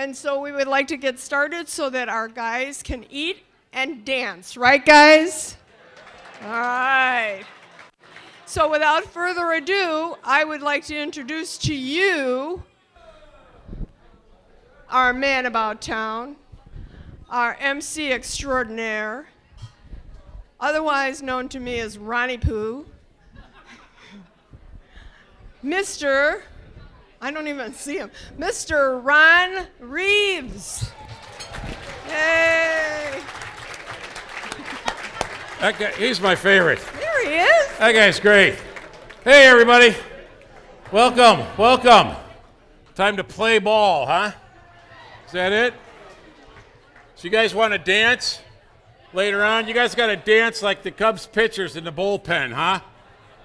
And so we would like to get started so that our guys can eat and dance. Right, guys? All right. So without further ado, I would like to introduce to you our man about town, our MC extraordinaire, otherwise known to me as Ronnie Pooh, Mr. I don't even see him, Mr. Ron Reeves. Yay! That guy, he's my favorite. There he is. That guy's great. Hey, everybody. Welcome, welcome. Time to play ball, huh? Is that it? So you guys want to dance later on? You guys got to dance like the Cubs pitchers in the bullpen, huh?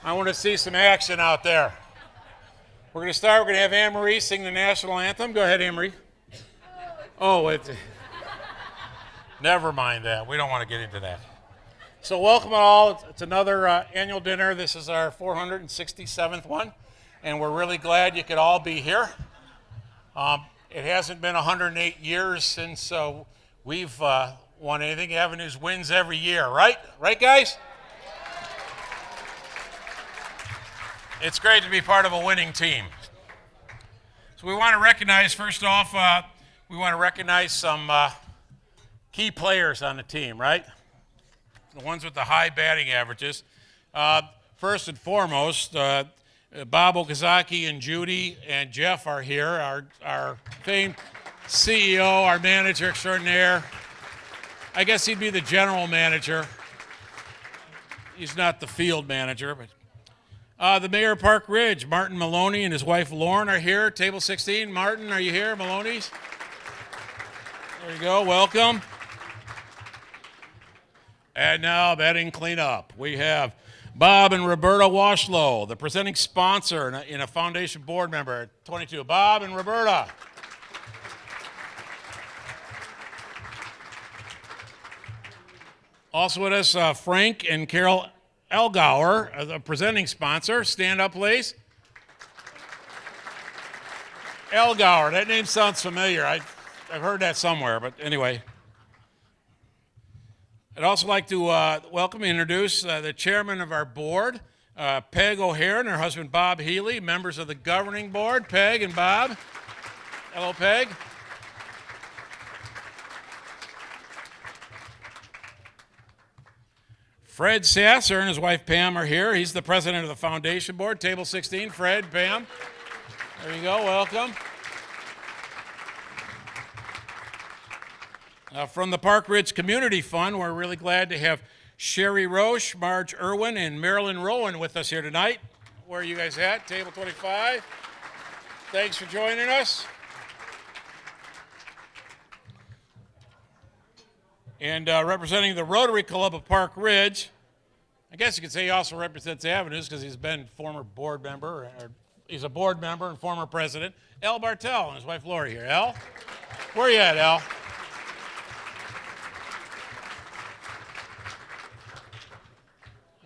I want to see some action out there. We're going to start. We're going to have Anne-Marie sing the national anthem. Go ahead, Anne-Marie. Oh, never mind that. We don't want to get into that. So welcome all. It's another annual dinner. This is our 467th one, and we're really glad you could all be here. It hasn't been 108 years since we've won anything. Avenues wins every year, right? Right, guys? It's great to be part of a winning team. So we want to recognize, first off, some key players on the team, right? The ones with the high batting averages. First and foremost, Bob Okazaki and Judy and Jeff are here, our famed CEO, our manager extraordinaire. I guess he'd be the general manager. He's not the field manager, but the mayor of Park Ridge, Martin Maloney, and his wife Lauren are here. Table 16. Martin, are you here? Maloney's? There you go. Welcome. And now batting cleanup. We have Bob and Roberta Washlow, the presenting sponsor and a foundation board member at 22. Bob and Roberta. Also with us, Frank and Carol Elgauer, the presenting sponsor. Stand up, please. Elgauer, that name sounds familiar. I've heard that somewhere, but anyway. I'd also like to welcome and introduce the chairman of our board, Peg O'Hare, and her husband, Bob Healy, members of the governing board, Peg and Bob. Hello, Peg. Fred Sasser and his wife Pam are here. He's the president of the foundation board. Table 16, Fred, Pam. There you go, welcome. From the Park Ridge Community Fund, we're really glad to have Sherry Roche, Marge Irwin, and Marilyn Rowan with us here tonight. Where are you guys at? Table 25. Thanks for joining us. And representing the Rotary Club of Park Ridge, I guess you could say he also represents Avenues because he's been former board member, or he's a board member and former president, Al Bartel and his wife Lori here. Al? Where are you at, Al?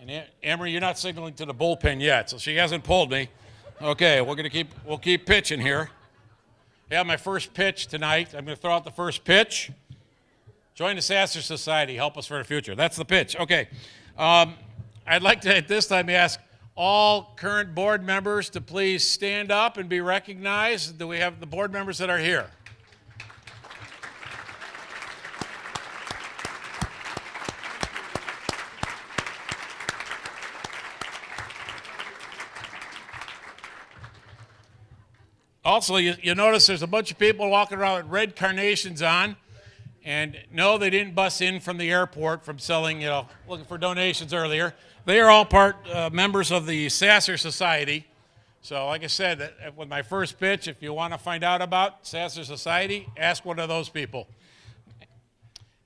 And Amory, you're not signaling to the bullpen yet, so she hasn't pulled me. Okay, we'll keep pitching here. I have my first pitch tonight. I'm going to throw out the first pitch. Join the Sasser Society. Help us for the future. That's the pitch. Okay. I'd like to, at this time, ask all current board members to please stand up and be recognized. Do we have the board members that are here? Also, you notice there's a bunch of people walking around with red carnations on. And no, they didn't bus in from the airport from selling, looking for donations earlier. They are all members of the Sasser Society. So like I said, with my first pitch, if you want to find out about Sasser Society, ask one of those people.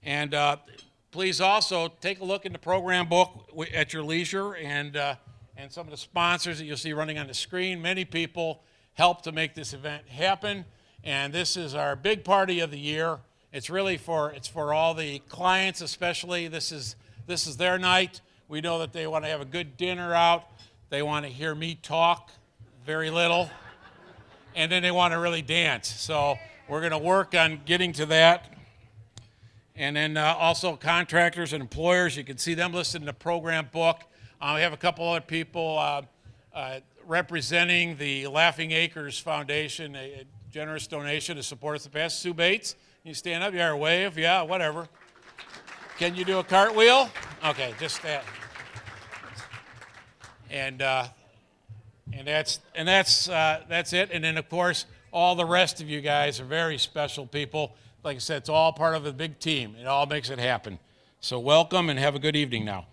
And please also take a look in the program book at your leisure and some of the sponsors that you'll see running on the screen. Many people help to make this event happen. And this is our big party of the year. It's really for all the clients, especially. This is their night. We know that they want to have a good dinner out. They want to hear me talk very little, and then they want to really dance. So We're going to work on getting to that. And then also contractors and employers, you can see them listed in the program book. We have a couple other people representing the Laughing Acres Foundation, a generous donation to support us in the past. Sue Bates, you stand up, yeah, or wave, yeah, whatever. Can you do a cartwheel? Okay, just that. And that's it. And then of course, all the rest of you guys are very special people. Like I said, it's all part of a big team. It all makes it happen. So welcome and have a good evening now.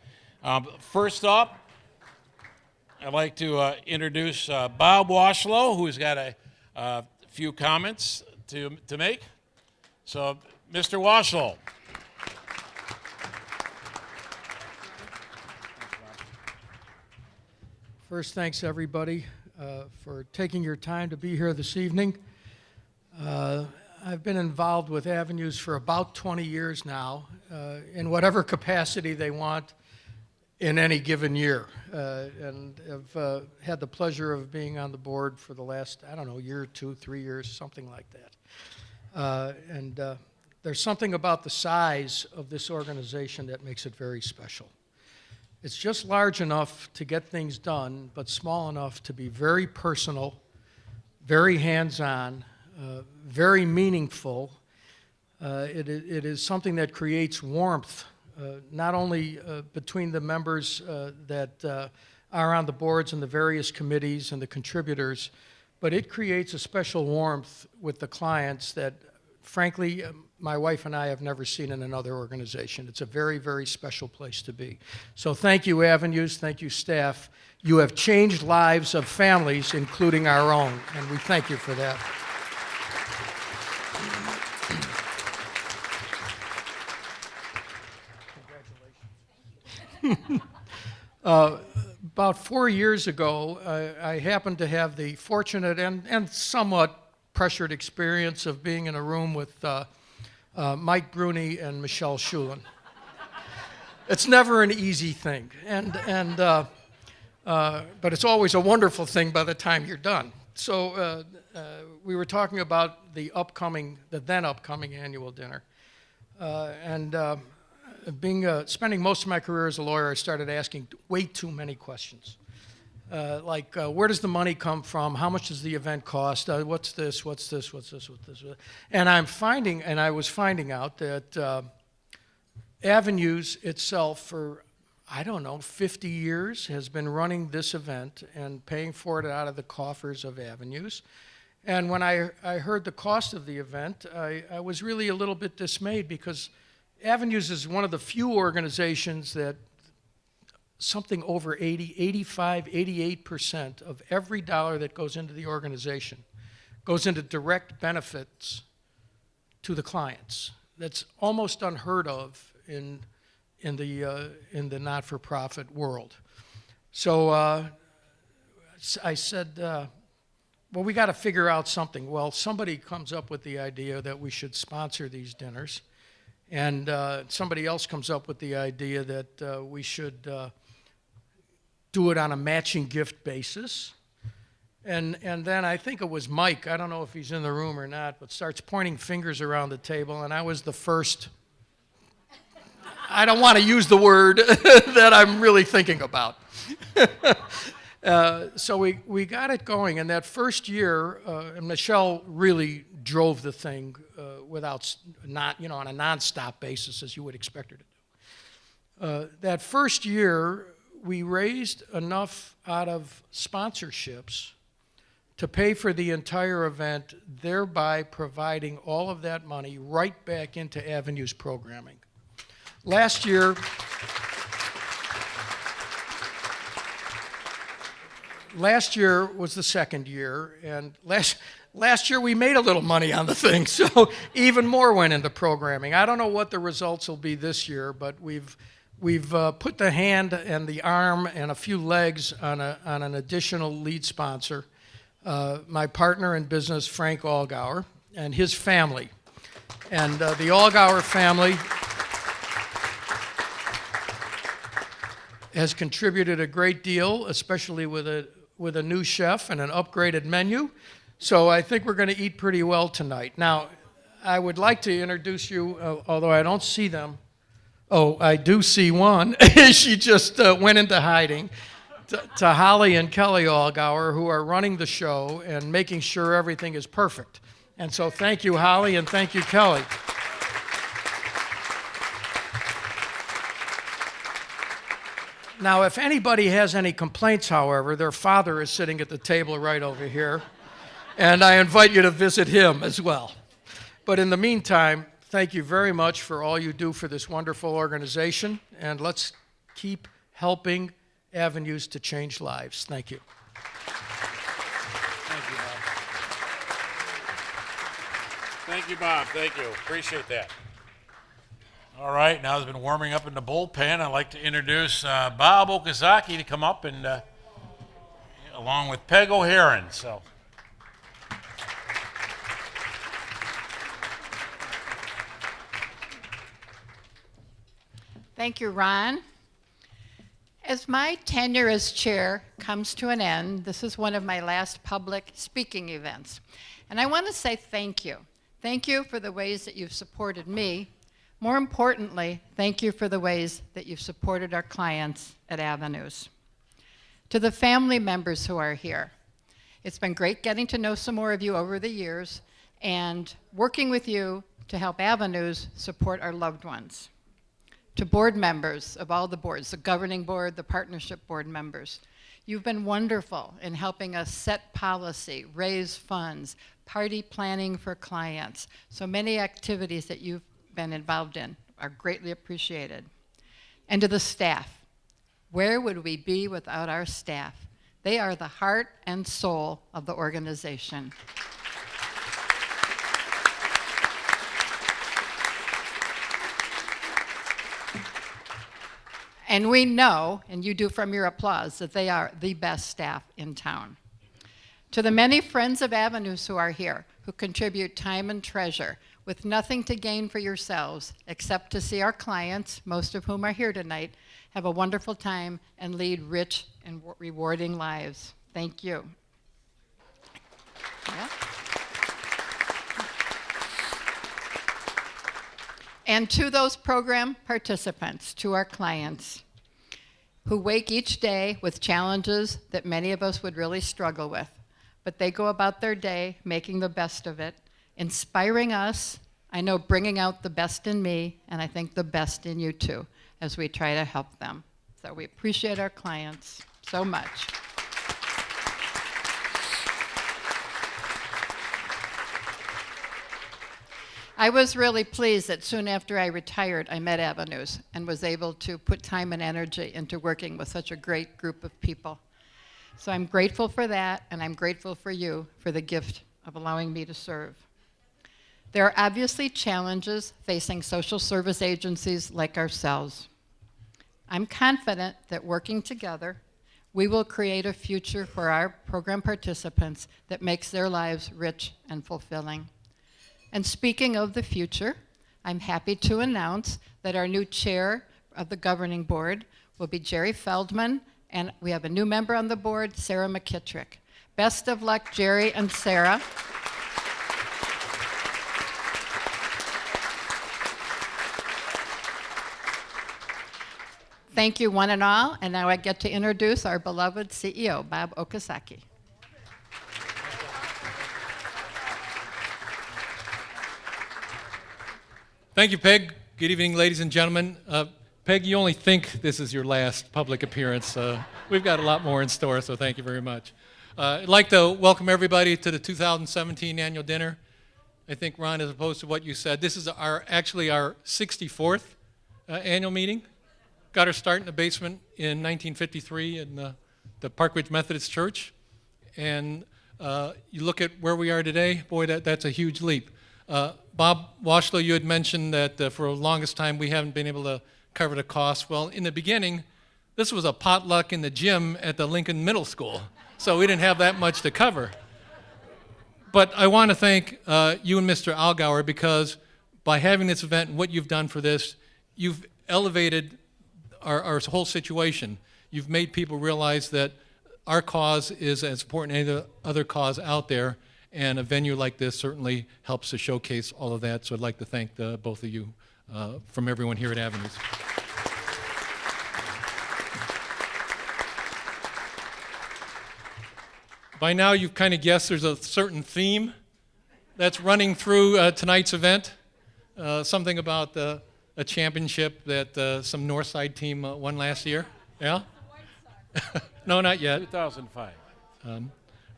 First up, I'd like to introduce Bob Washlow, who's got a few comments to make. So, Mr. Washlow. First, thanks everybody for taking your time to be here this evening. I've been involved with Avenues for about 20 years now, in whatever capacity they want in any given year. And have had the pleasure of being on the board for the last, I don't know, year, 2, 3 years, something like that. There's something about the size of this organization that makes it very special. It's just large enough to get things done, but small enough to be very personal, very hands-on, very meaningful. It is something that creates warmth, not only between the members that are on the boards and the various committees and the contributors, but it creates a special warmth with the clients that, frankly, my wife and I have never seen in another organization. It's a very, very special place to be. So thank you, Avenues. Thank you, staff. You have changed lives of families, including our own, and we thank you for that. About 4 years ago, I happened to have the fortunate and somewhat pressured experience of being in a room with Mike Bruni and Michelle Schulen. It's never an easy thing, but it's always a wonderful thing by the time you're done. So we were talking about the then upcoming annual dinner, spending most of my career as a lawyer, I started asking way too many questions. Like, where does the money come from? How much does the event cost? What's this? What's this? What's this? What's this? And I was finding out that Avenues itself for, I don't know, 50 years has been running this event and paying for it out of the coffers of Avenues. And when I heard the cost of the event, I was really a little bit dismayed because Avenues is one of the few organizations that something over 80, 85, 88% of every dollar that goes into the organization goes into direct benefits to the clients. That's almost unheard of in the not-for-profit world. So I said, well, we got to figure out something. Well, somebody comes up with the idea that we should sponsor these dinners, and somebody else comes up with the idea that we should do it on a matching gift basis. And then I think it was Mike, I don't know if he's in the room or not, but starts pointing fingers around the table, and I was the first, I don't want to use the word that I'm really thinking about. So we got it going, and that first year, and Michelle really drove the thing on a nonstop basis, as you would expect her to do. That first year, we raised enough out of sponsorships to pay for the entire event, thereby providing all of that money right back into Avenues programming. Last year was the second year, and last year we made a little money on the thing, so even more went into programming. I don't know what the results will be this year, but we've put the hand and the arm and a few legs on an additional lead sponsor, my partner in business, Frank Allgauer, and his family. And the Allgauer family has contributed a great deal, especially with a new chef and an upgraded menu. So I think we're going to eat pretty well tonight. Now, I would like to introduce you, although I don't see them. Oh, I do see one. She just went into hiding. To Holly and Kelly Allgauer, who are running the show and making sure everything is perfect. And so thank you, Holly, and thank you, Kelly. Now, if anybody has any complaints, however, their father is sitting at the table right over here, and I invite you to visit him as well. But in the meantime, thank you very much for all you do for this wonderful organization, and let's keep helping avenues to change lives. Thank you. Thank you, Bob. Thank you, Bob. Thank you. Appreciate that. All right, now it's been warming up in the bullpen. I'd like to introduce Bob Okazaki to come up and along with Peg O'Haron. So. Thank you, Ron. As my tenure as chair comes to an end, this is one of my last public speaking events. And I want to say thank you. Thank you for the ways that you've supported me. More importantly, thank you for the ways that you've supported our clients at Avenues. To the family members who are here, it's been great getting to know some more of you over the years and working with you to help Avenues support our loved ones. To board members of all the boards, the governing board, the partnership board members, you've been wonderful in helping us set policy, raise funds, party planning for clients. So many activities that you've been involved in are greatly appreciated. And to the staff, where would we be without our staff? They are the heart and soul of the organization. And we know, and you do from your applause, that they are the best staff in town. To the many friends of Avenues who are here, who contribute time and treasure, with nothing to gain for yourselves except to see our clients, most of whom are here tonight, have a wonderful time and lead rich and rewarding lives. Thank you. Yeah. And to those program participants, to our clients, who wake each day with challenges that many of us would really struggle with, but they go about their day making the best of it, inspiring us, I know bringing out the best in me, and I think the best in you too, as we try to help them. So we appreciate our clients so much. I was really pleased that soon after I retired, I met Avenues and was able to put time and energy into working with such a great group of people. So I'm grateful for that, and I'm grateful for you for the gift of allowing me to serve. There are obviously challenges facing social service agencies like ourselves. I'm confident that working together, we will create a future for our program participants that makes their lives rich and fulfilling. And speaking of the future, I'm happy to announce that our new chair of the governing board will be Jerry Feldman, and we have a new member on the board, Sarah McKittrick. Best of luck, Jerry and Sarah. Thank you, one and all, and now I get to introduce our beloved CEO, Bob Okazaki. Thank you, Peg. Good evening, ladies and gentlemen. Peg, you only think this is your last public appearance. We've got a lot more in store, so thank you very much. I'd like to welcome everybody to the 2017 annual dinner. I think, Ron, as opposed to what you said, this is actually our 64th annual meeting. Got our start in the basement in 1953 in the Park Ridge Methodist Church. And you look at where we are today, boy, that's a huge leap. Bob Washlow, you had mentioned that for the longest time we haven't been able to cover the cost. Well, in the beginning, this was a potluck in the gym at the Lincoln Middle School, so we didn't have that much to cover. But I want to thank you and Mr. Allgauer, because by having this event and what you've done for this, you've elevated our whole situation. You've made people realize that our cause is as important as any other cause out there, and a venue like this certainly helps to showcase all of that. So I'd like to thank both of you from everyone here at Avenues. By now, you've kind of guessed there's a certain theme that's running through tonight's event. Something about a championship that some Northside team won last year. Yeah? No, not yet. 2005.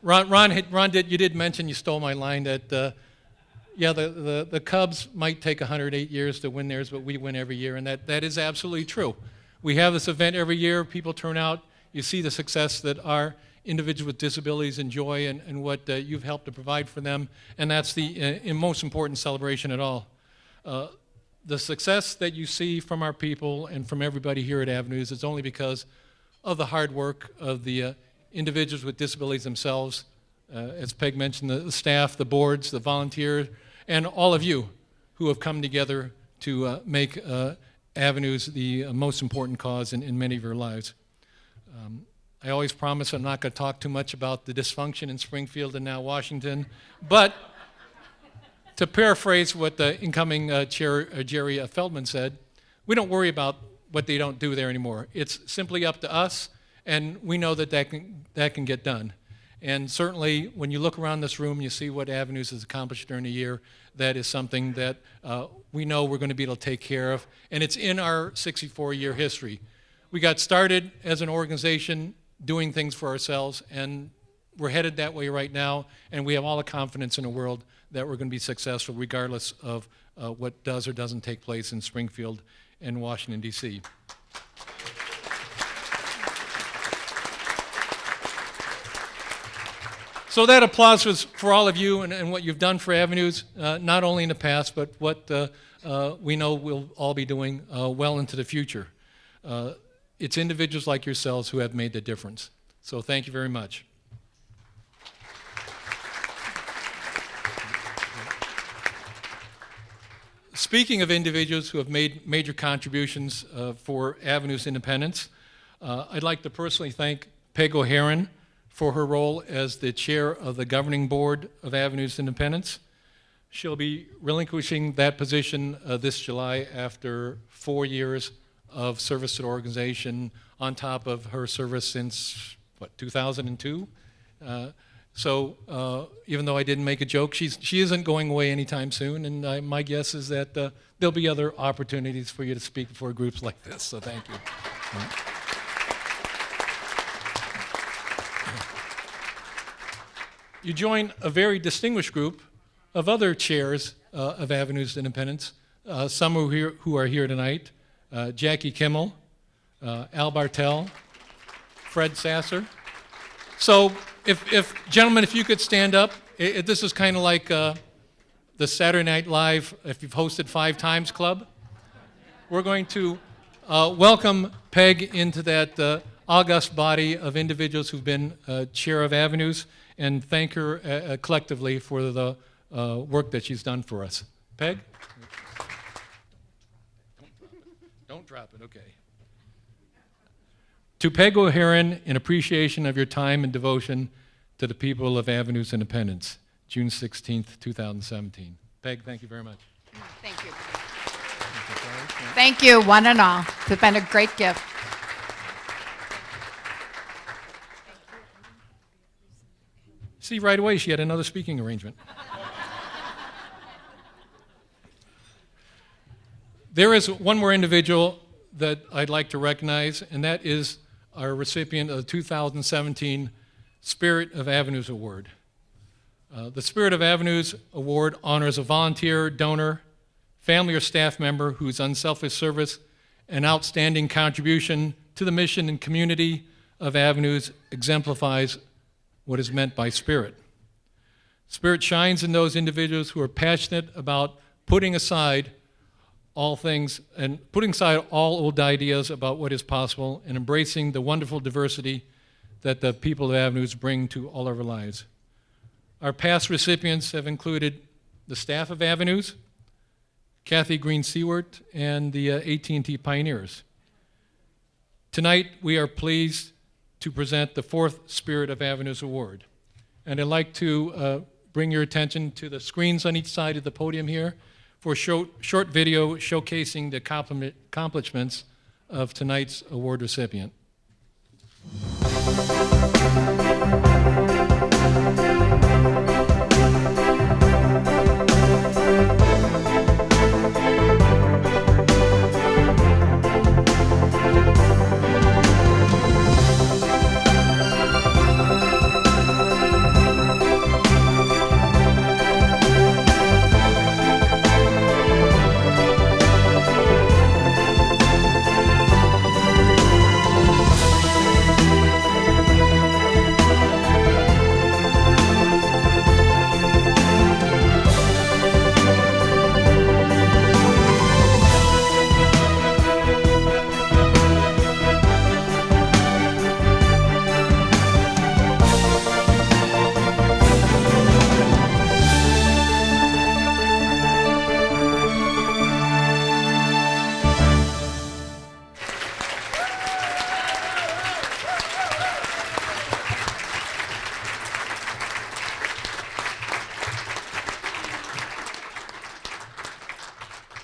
Ron you did mention, you stole my line, that yeah, the Cubs might take 108 years to win theirs, but we win every year, and that is absolutely true. We have this event every year. People turn out. You see the success that our individuals with disabilities enjoy and what you've helped to provide for them, and that's the most important celebration at all. The success that you see from our people and from everybody here at Avenues is only because of the hard work of the individuals with disabilities themselves. As Peg mentioned, the staff, the boards, the volunteers, and all of you who have come together to make Avenues the most important cause in many of your lives. I always promise I'm not going to talk too much about the dysfunction in Springfield and now Washington, but to paraphrase what the incoming chair, Jerry Feldman, said, we don't worry about what they don't do there anymore. It's simply up to us, and we know that can get done. And certainly, when you look around this room, you see what Avenues has accomplished during the year. That is something that we know we're going to be able to take care of, and it's in our 64-year history. We got started as an organization doing things for ourselves, and we're headed that way right now, and we have all the confidence in the world that we're going to be successful regardless of what does or doesn't take place in Springfield and Washington, D.C. So that applause was for all of you and what you've done for Avenues, not only in the past, but what we know we'll all be doing well into the future. It's individuals like yourselves who have made the difference. So thank you very much. Speaking of individuals who have made major contributions for Avenues independence, I'd like to personally thank Peg O'Haron for her role as the chair of the governing board of Avenues Independence. She'll be relinquishing that position this July after 4 years of service to the organization, on top of her service since, 2002? So even though I didn't make a joke, she isn't going away anytime soon, and my guess is that there'll be other opportunities for you to speak before groups like this, so thank you. You join a very distinguished group of other chairs of Avenues Independence, some who are here tonight, Jackie Kimmel, Al Bartel, Fred Sasser. So if gentlemen, if you could stand up, this is kind of like the Saturday Night Live, if you've hosted 5 times club. We're going to welcome Peg into that august body of individuals who've been chair of Avenues, and thank her collectively for the work that she's done for us. Peg? Don't drop it, okay. To Peg O'Haron, in appreciation of your time and devotion to the people of Avenues Independence, June 16th, 2017. Peg, thank you very much. Thank you. Thank you, one and all. It's been a great gift. See, right away, she had another speaking arrangement. There is one more individual that I'd like to recognize, and that is our recipient of the 2017 Spirit of Avenues Award. The Spirit of Avenues Award honors a volunteer, donor, family or staff member whose unselfish service and outstanding contribution to the mission and community of Avenues exemplifies what is meant by Spirit. Spirit shines in those individuals who are passionate about putting aside all things and putting aside all old ideas about what is possible and embracing the wonderful diversity that the people of Avenues bring to all of our lives. Our past recipients have included the staff of Avenues, Kathy Green Seward, and the AT&T Pioneers. Tonight, we are pleased to present the 4th Spirit of Avenues Award. And I'd like to bring your attention to the screens on each side of the podium here for a short video showcasing the accomplishments of tonight's award recipient.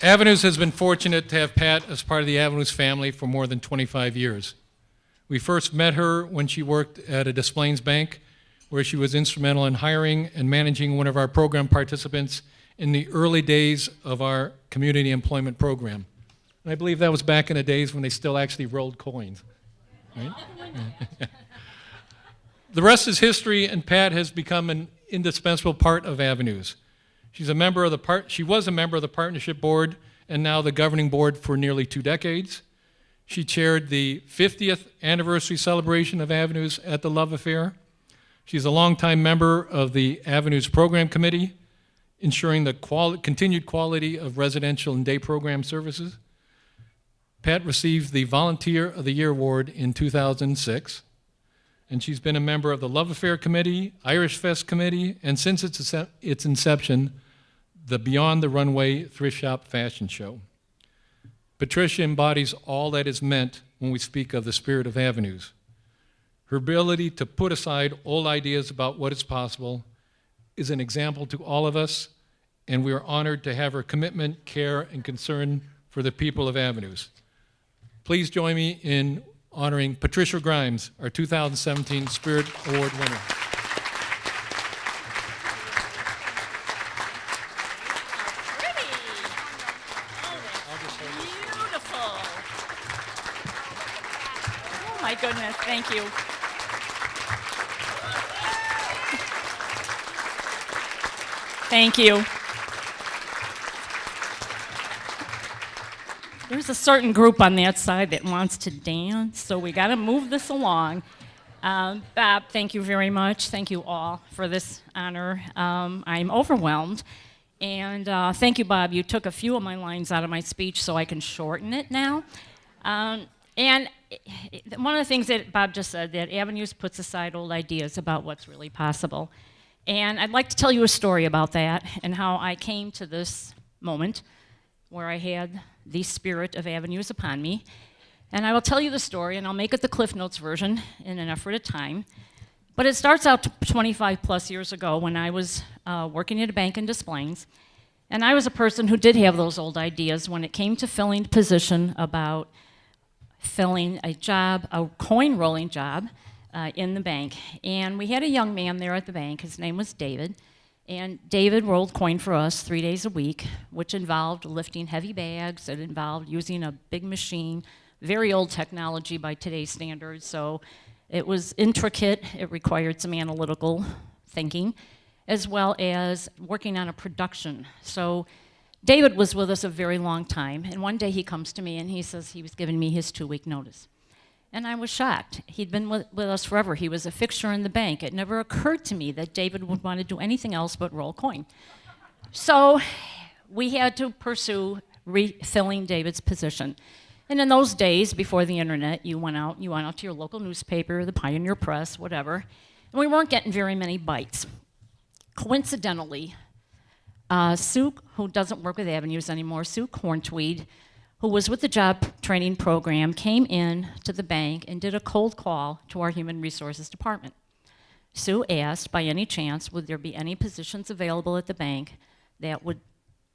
Avenues has been fortunate to have Pat as part of the Avenues family for more than 25 years. We first met her when she worked at a Des Plaines bank, where she was instrumental in hiring and managing one of our program participants in the early days of our community employment program. And I believe that was back in the days when they still actually rolled coins, right? The rest is history, and Pat has become an indispensable part of Avenues. She was a member of the partnership board and now the governing board for nearly 2 decades. She chaired the 50th anniversary celebration of Avenues at the Love Affair. She's a longtime member of the Avenues Program Committee, ensuring the continued quality of residential and day program services. Pat received the Volunteer of the Year Award in 2006, and she's been a member of the Love Affair Committee, Irish Fest Committee, and since its inception, the Beyond the Runway Thrift Shop Fashion Show. Patricia embodies all that is meant when we speak of the spirit of Avenues. Her ability to put aside old ideas about what is possible is an example to all of us, and we are honored to have her commitment, care, and concern for the people of Avenues. Please join me in honoring Patricia Grimes, our 2017 Spirit Award winner. My goodness, thank you. Thank you. There's a certain group on that side that wants to dance, so we got to move this along. Bob, thank you very much. Thank you all for this honor. I'm overwhelmed. And thank you, Bob. You took a few of my lines out of my speech so I can shorten it now. And one of the things that Bob just said, that Avenues puts aside old ideas about what's really possible. And I'd like to tell you a story about that and how I came to this moment where I had the spirit of Avenues upon me. And I will tell you the story, and I'll make it the Cliff Notes version in an effort of time. But it starts out 25 plus years ago when I was working at a bank in Des Plaines. And I was a person who did have those old ideas when it came to filling a position about filling a job, a coin rolling job in the bank. And we had a young man there at the bank. His name was David. And David rolled coin for us 3 days a week, which involved lifting heavy bags. It involved using a big machine, very old technology by today's standards. So it was intricate. It required some analytical thinking, as well as working on a production. So David was with us a very long time, and one day he comes to me and he says he was giving me his 2-week notice. And I was shocked. He'd been with us forever. He was a fixture in the bank. It never occurred to me that David would want to do anything else but roll coin. So we had to pursue refilling David's position. And in those days, before the internet, you went out to your local newspaper, the Pioneer Press, whatever, and we weren't getting very many bites. Coincidentally, Sue, who doesn't work with Avenues anymore, Sue Corntweed, who was with the job training program, came in to the bank and did a cold call to our human resources department. Sue asked, by any chance, would there be any positions available at the bank that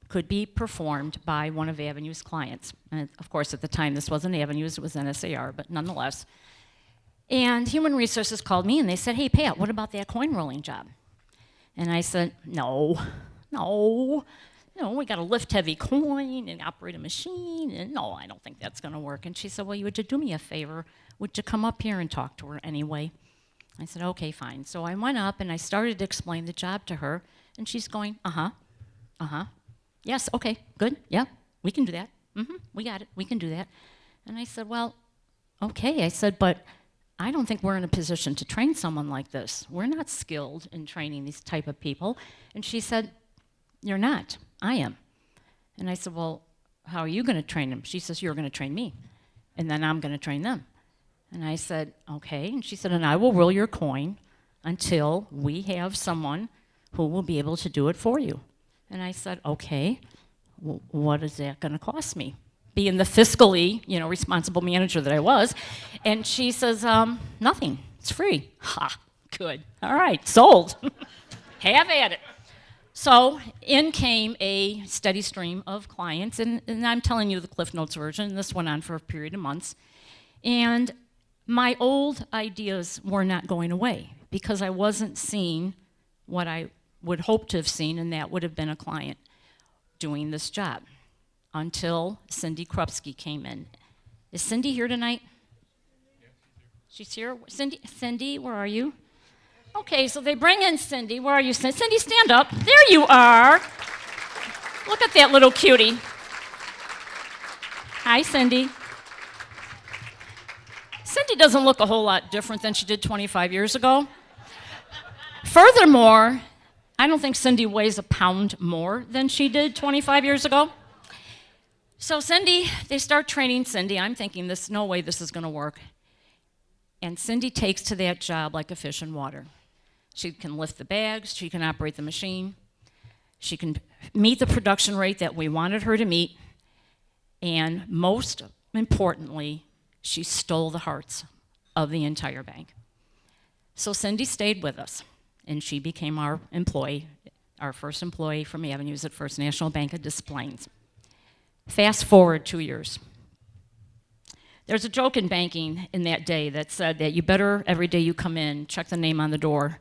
could be performed by one of Avenue's clients? And of course, at the time, this wasn't Avenue's, it was NSAR, but nonetheless. And Human Resources called me and they said, hey, Pat, what about that coin rolling job? And I said, no, we got to lift heavy coin and operate a machine, and no, I don't think that's going to work. And she said, well, would you do me a favor? Would you come up here and talk to her anyway? I said, okay, fine. So I went up and I started to explain the job to her, and she's going, yes, okay, good, yeah, we can do that. We got it, we can do that. And I said, well, okay. I said, but I don't think we're in a position to train someone like this. We're not skilled in training these type of people. And she said, you're not, I am. And I said, well, how are you going to train them? She says, you're going to train me, and then I'm going to train them. And I said, okay. And she said, and I will roll your coin until we have someone who will be able to do it for you. And I said, okay, what is that going to cost me? Being the fiscally, responsible manager that I was. And she says, nothing, it's free. Ha, good, all right, sold. Have at it. So in came a steady stream of clients, and I'm telling you the Cliff Notes version. This went on for a period of months. And my old ideas were not going away because I wasn't seeing what I would hope to have seen, and that would have been a client doing this job until Cindy Krupski came in. Is Cindy here tonight? She's here. Cindy, where are you? Okay, so they bring in Cindy. Where are you, Cindy? Cindy, stand up. There you are. Look at that little cutie. Hi, Cindy. Cindy doesn't look a whole lot different than she did 25 years ago. Furthermore, I don't think Cindy weighs a pound more than she did 25 years ago. So Cindy, they start training Cindy. I'm thinking, there's no way this is going to work. And Cindy takes to that job like a fish in water. She can lift the bags, she can operate the machine, she can meet the production rate that we wanted her to meet, and most importantly, she stole the hearts of the entire bank. So Cindy stayed with us, and she became our employee, our first employee from Avenues at First National Bank of Des Plaines. Fast forward 2 years. There's a joke in banking in that day that said that you better, every day you come in, check the name on the door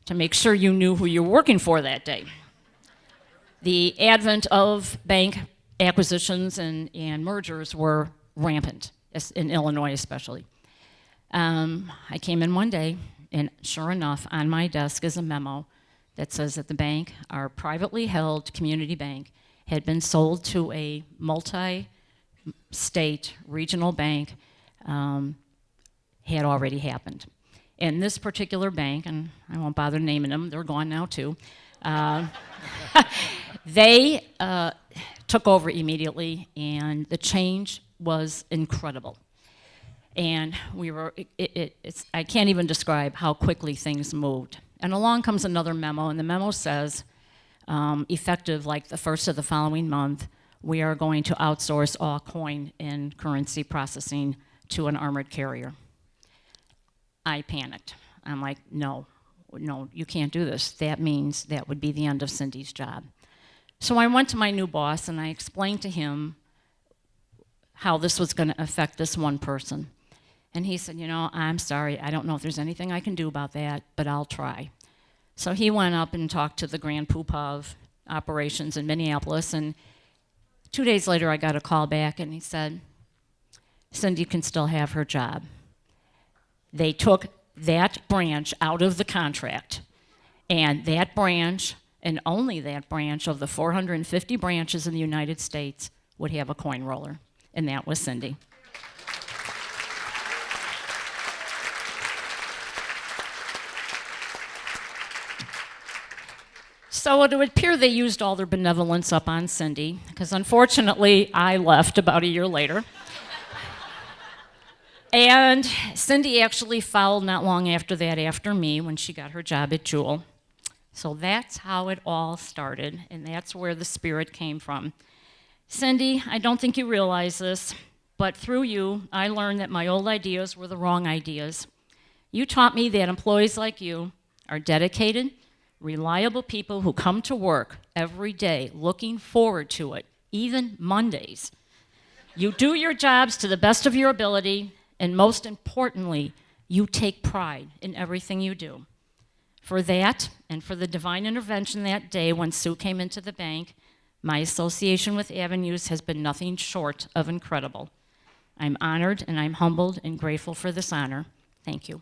to make sure you knew who you were working for that day. The advent of bank acquisitions and mergers were rampant, in Illinois especially. I came in one day, and sure enough, on my desk is a memo that says that the bank, our privately held community bank, had been sold to a multi-state regional bank, had already happened. And this particular bank, and I won't bother naming them, they're gone now too, they took over immediately, and the change was incredible. And we were, I can't even describe how quickly things moved. And along comes another memo, and the memo says, effective like the first of the following month, we are going to outsource all coin and currency processing to an armored carrier. I panicked. I'm like, no, you can't do this. That means that would be the end of Cindy's job. So I went to my new boss and I explained to him how this was going to affect this one person. And he said, I'm sorry, I don't know if there's anything I can do about that, but I'll try. So he went up and talked to the Grand Poobah of operations in Minneapolis, and 2 days later I got a call back and he said, Cindy can still have her job. They took that branch out of the contract, and that branch, and only that branch of the 450 branches in the United States would have a coin roller, and that was Cindy. So it would appear they used all their benevolence up on Cindy, because unfortunately I left about a year later. And Cindy actually followed not long after that after me when she got her job at Jewel. So that's how it all started, and that's where the spirit came from. Cindy, I don't think you realize this, but through you, I learned that my old ideas were the wrong ideas. You taught me that employees like you are dedicated, reliable people who come to work every day looking forward to it, even Mondays. You do your jobs to the best of your ability, and most importantly, you take pride in everything you do. For that, and for the divine intervention that day when Sue came into the bank, my association with Avenues has been nothing short of incredible. I'm honored and I'm humbled and grateful for this honor. Thank you.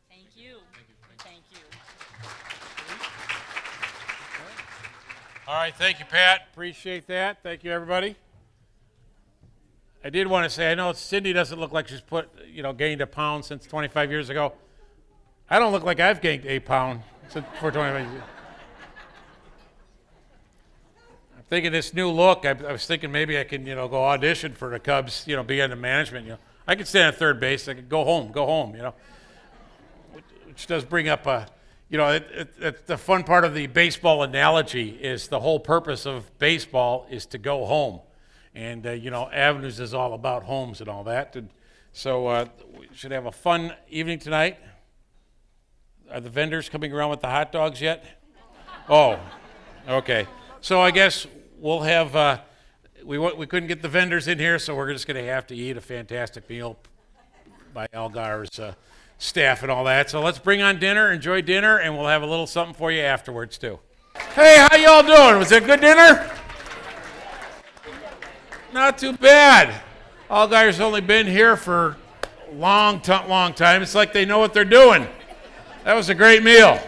Thank you. Thank you. All right, thank you, Pat. Appreciate that. Thank you, everybody. I did want to say, I know Cindy doesn't look like she's gained a pound since 25 years ago. I don't look like I've gained a pound for 25 years. I'm thinking this new look, I was thinking maybe I can, go audition for the Cubs, be in the management, I could stand at third base, I could go home, Which does bring up the fun part of the baseball analogy is the whole purpose of baseball is to go home. And, Avenues is all about homes and all that. And so we should have a fun evening tonight. Are the vendors coming around with the hot dogs yet? Oh, okay. So I guess we'll have, we couldn't get the vendors in here, so we're just going to have to eat a fantastic meal by Algar's staff and all that. So let's bring on dinner, enjoy dinner, and we'll have a little something for you afterwards too. Hey, how y'all doing? Was it a good dinner? Not too bad. Algar's only been here for a long time. It's like they know what they're doing. That was a great meal.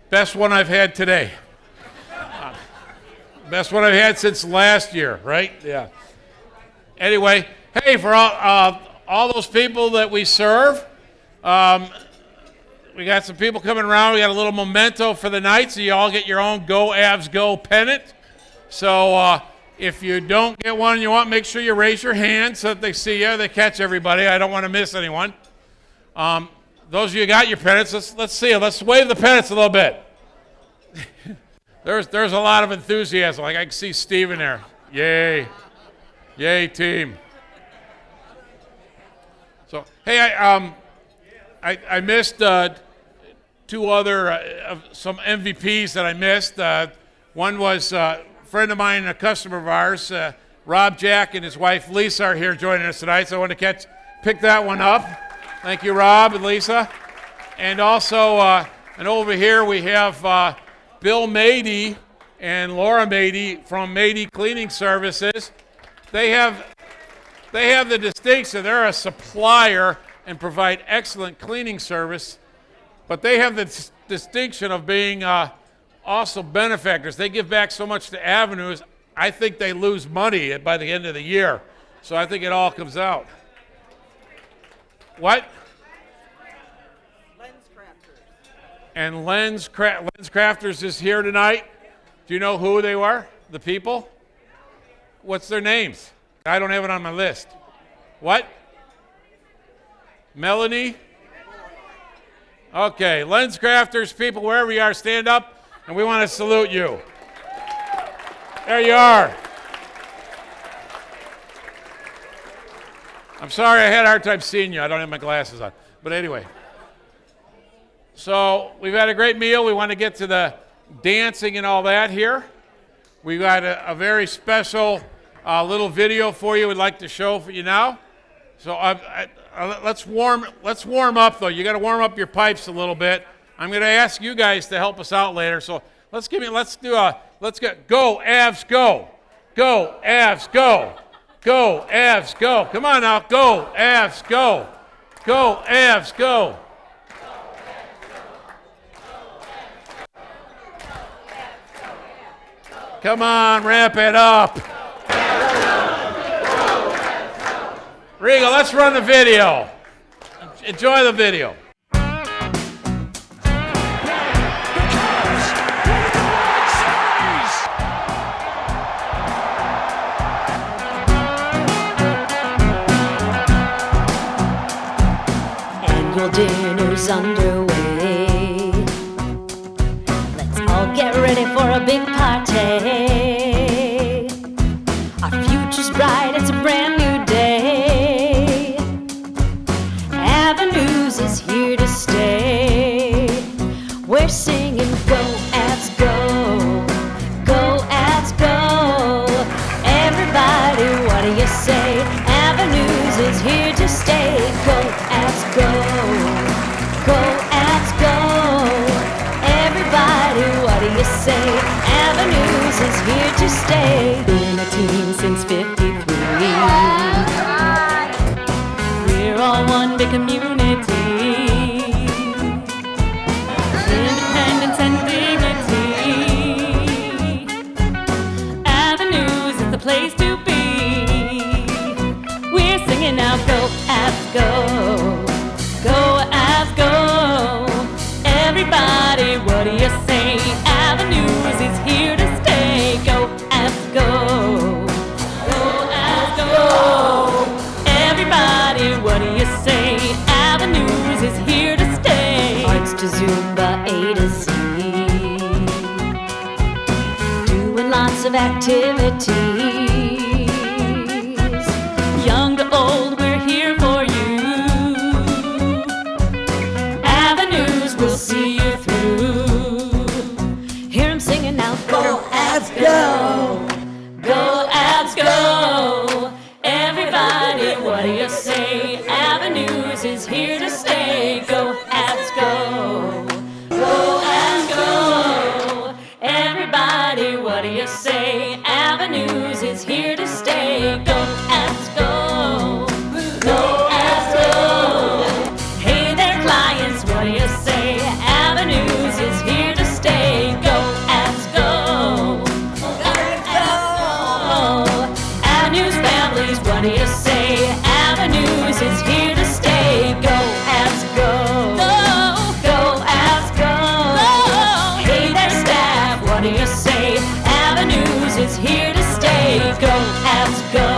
Best one I've had today. Best one I've had since last year, right? Yeah. Anyway, hey, for all those people that we serve, we got some people coming around. We got a little memento for the night, so you all get your own Go Avs Go pennant. So if you don't get one you want, make sure you raise your hand so that they see you. They catch everybody. I don't want to miss anyone. Those of you who got your pennants, let's see it. Let's wave the pennants a little bit. There's a lot of enthusiasm. Like I can see Steve in there. Yay. Yay, team. So, hey, I missed two other, some MVPs that I missed. One was a friend of mine, a customer of ours, Rob Jack and his wife Lisa are here joining us tonight, so I want to pick that one up. Thank you, Rob and Lisa. And also, and over here we have Bill Mady and Laura Mady from Mady Cleaning Services. They have the distinction, they're a supplier and provide excellent cleaning service, but they have the distinction of being also benefactors. They give back so much to Avenues, I think they lose money by the end of the year. So I think it all comes out. What? Lens Crafters. And Lens Crafters is here tonight. Do you know who they were? The people? What's their names? I don't have it on my list. What? Melanie? Okay, Lens Crafters, people, wherever you are, stand up, and we want to salute you. There you are. I'm sorry I had a hard time seeing you. I don't have my glasses on. But anyway. So we've had a great meal. We want to get to the dancing and all that here. We've got a very special little video for you we'd like to show for you now. So let's warm up, though. You got to warm up your pipes a little bit. I'm going to ask you guys to help us out later. So let's get Go Avs Go. Go Avs Go. Go Avs Go. Come on now. Go Avs Go. Go Avs Go. Come on, ramp it up. Regal, let's run the video. Enjoy the video. The Cubs is underway. Let's all get ready for a big party. Our future's bright, it's a brand new day. Avenues is here to stay. We're singing go, Avs, go. Go, Avs, go. Everybody, what do you say? Avenues is here to stay. Go, Avs, go. Go, Avs, go. Everybody, what do you say? Avenues is here to stay. Been a team since '53. We're all one big community. Independence and dignity. Avenues is the place to be. We're singing now, go, Avs, go. Go, Avs, go. Everybody, what do you say? Avenues is here to stay. Go, Avs, go. Go, Avs, go. Everybody, what do you say? Avenues is here to stay. Arts to Zumba, A to Z. Doing lots of activities. Young to old, we're here for you. Avenues will see you through. Hear 'em singing now. Go, Avs, go. Go, Avs, go. Everybody, what do you say? Avenues is here to stay. Go, Avs, go. Go, Avs, go. Everybody, what do you say? Avenues is here to stay. Go, Avs, go. Go, Avs, go. Hey there, clients, what do you say? Avenues is here to stay. Go, Avs, go. Avenues families, what do you say? Avenues is here to stay. Go, Avs, go. Go, Avs, go. Hey there, staff, what do you say? Avenues is here to stay. Go, Avs, go.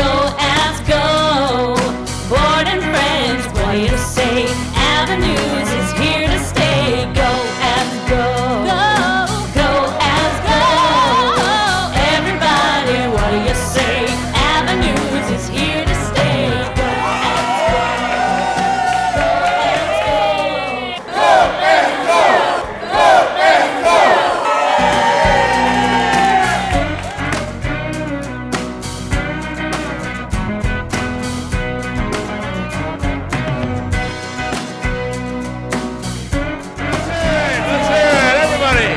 Go, Avs, go. Board and friends, what do you say? Avenues is here to stay. Go, Avs, go. Go, Avs, go. Everybody, what do you say? Avenues is here to stay. Go, Avs, go. Go, Avs, go. Let's hear it, everybody.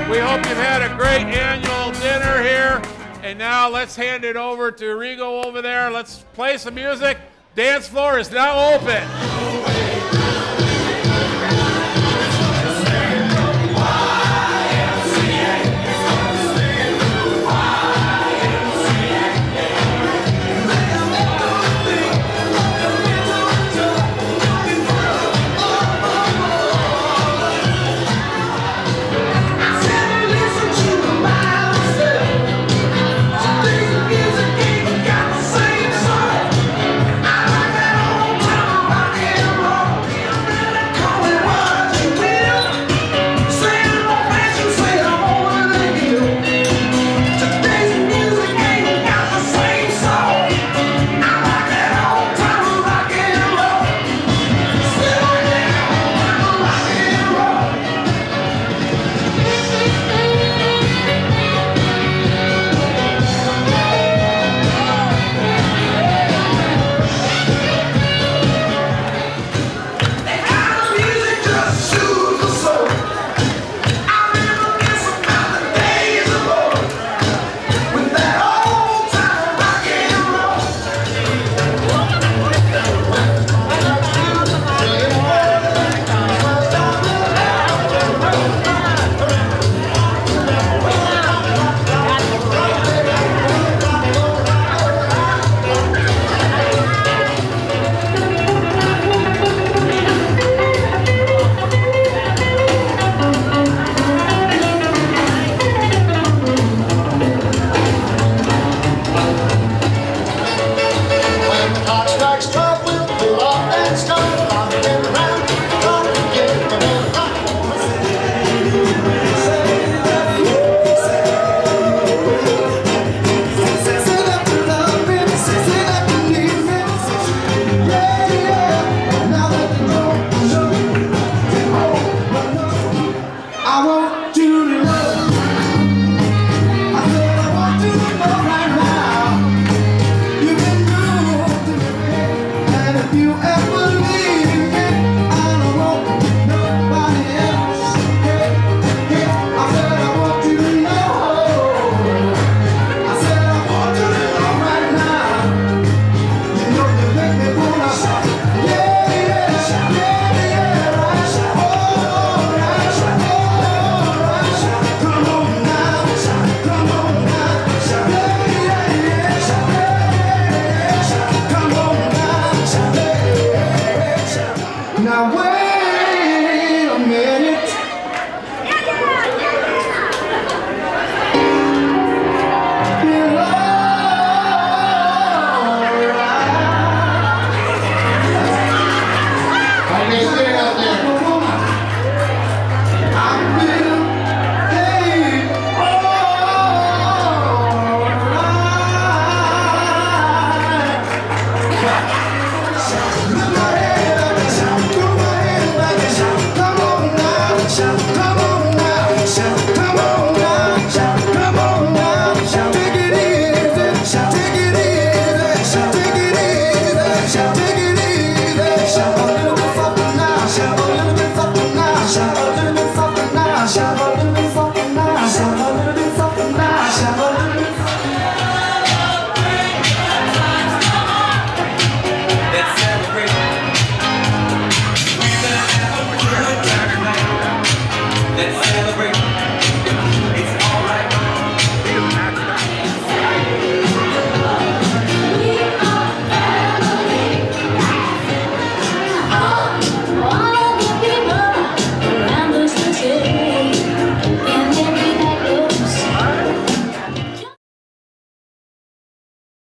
We hope you've had a great annual dinner here. And now let's hand it over to Rigo over there. Let's play some music. Dance floor is now open.